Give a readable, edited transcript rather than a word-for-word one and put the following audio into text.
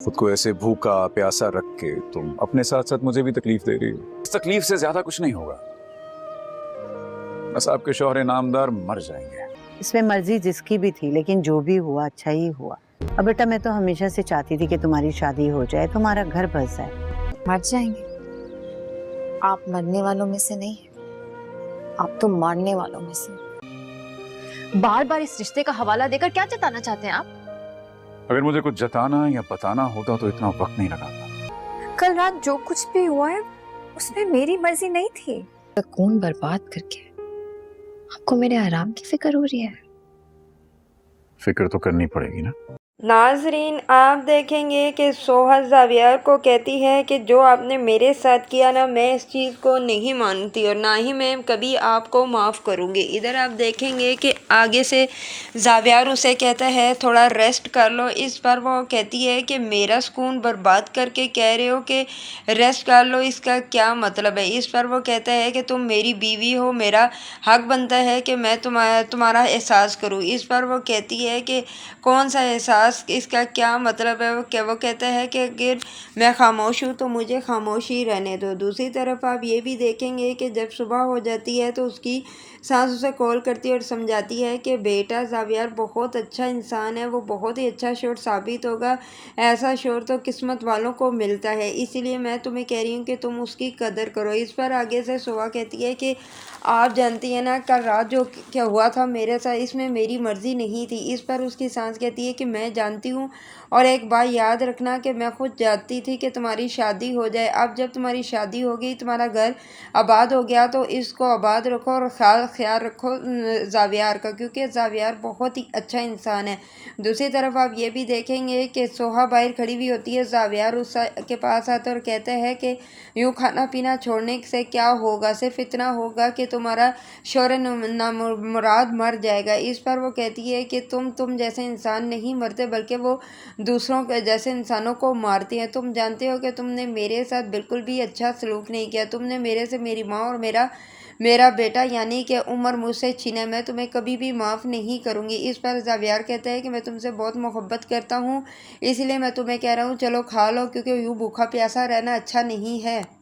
खुद को ऐसे भूखा प्यासा रख के तुम अपने साथ साथ मुझे भी तकलीफ दे रही हो। इस तकलीफ से ज्यादा कुछ नहीं होगा, बस आपके शौहर नामदार मर जाएंगे। इसमें मर्जी जिसकी भी थी, लेकिन जो भी हुआ अच्छा ही हुआ। अब बेटा मैं तो हमेशा से चाहती थी कि तुम्हारी शादी हो जाए, तुम्हारा घर बस जाए। मर जाएंगे? आप मरने वालों में से नहीं, आप तो मारने वालों में से। बार बार इस रिश्ते का हवाला देकर क्या जताना चाहते हैं आप? अगर मुझे कुछ जताना या बताना होता तो इतना वक्त नहीं लगाता। कल रात जो कुछ भी हुआ है उसमें मेरी मर्जी नहीं थी। खून बर्बाद करके आपको मेरे आराम की फिक्र हो रही है? फिक्र तो करनी पड़ेगी ना। नाजरीन, आप देखेंगे कि सोहा जावियर को कहती है कि जो आपने मेरे साथ किया ना, मैं इस चीज़ को नहीं मानती और ना ही मैं कभी आपको माफ़ करूँगी। इधर आप देखेंगे कि आगे से जावियर उसे कहता है थोड़ा रेस्ट कर लो। इस पर वो कहती है कि मेरा सुकून बर्बाद करके कह रहे हो कि रेस्ट कर लो, इसका क्या मतलब है? इस पर वो कहता है कि तुम मेरी बीवी हो, मेरा हक बनता है कि मैं तुम्हारा एहसास करूँ। इस पर वो कहती है कि कौन सा एहसास, इसका क्या मतलब है? वो कहता है कि अगर मैं खामोश हूँ तो मुझे खामोशी रहने दो। दूसरी तरफ आप ये भी देखेंगे कि जब सुबह हो जाती है तो उसकी सास उसे कॉल करती है और समझाती है कि बेटा जावियर बहुत अच्छा इंसान है, वो बहुत ही अच्छा शोर साबित होगा। ऐसा शोर तो किस्मत वालों को मिलता है, इसीलिए मैं तुम्हें कह रही हूँ कि तुम उसकी कदर करो। इस पर आगे से सुबह कहती है कि आप जानती हैं ना, कल रात जो क्या हुआ था मेरे साथ, इसमें मेरी मर्ज़ी नहीं थी। इस पर उसकी सास कहती है कि मैं जानती हूँ, और एक बात याद रखना कि मैं खुद जानती थी कि तुम्हारी शादी हो जाए। अब जब तुम्हारी शादी हो गई, तुम्हारा घर आबाद हो गया, तो इसको आबाद रखो और ख्याल रखो जावियर का, क्योंकि जावियर बहुत ही अच्छा इंसान है। दूसरी तरफ आप ये भी देखेंगे कि सोहा बाहर खड़ी हुई होती है, जावियर उसके पास आता है और कहता है कि यूँ खाना पीना छोड़ने से क्या होगा, सिर्फ इतना होगा कि तुम्हारा शौहर नामुराद मर जाएगा। इस पर वो कहती है कि तुम जैसे इंसान नहीं मरते, बल्कि वो दूसरों के जैसे इंसानों को मारती हैं। तुम जानते हो कि तुमने मेरे साथ बिल्कुल भी अच्छा सलूक नहीं किया। तुमने मेरे से मेरी माँ और मेरा बेटा यानी कि उमर मुझसे छीना, मैं तुम्हें कभी भी माफ़ नहीं करूँगी। इस पर जावियर कहता है कि मैं तुमसे बहुत मोहब्बत करता हूँ, इसलिए मैं तुम्हें कह रहा हूँ चलो खा लो, क्योंकि यूँ भूखा प्यासा रहना अच्छा नहीं है।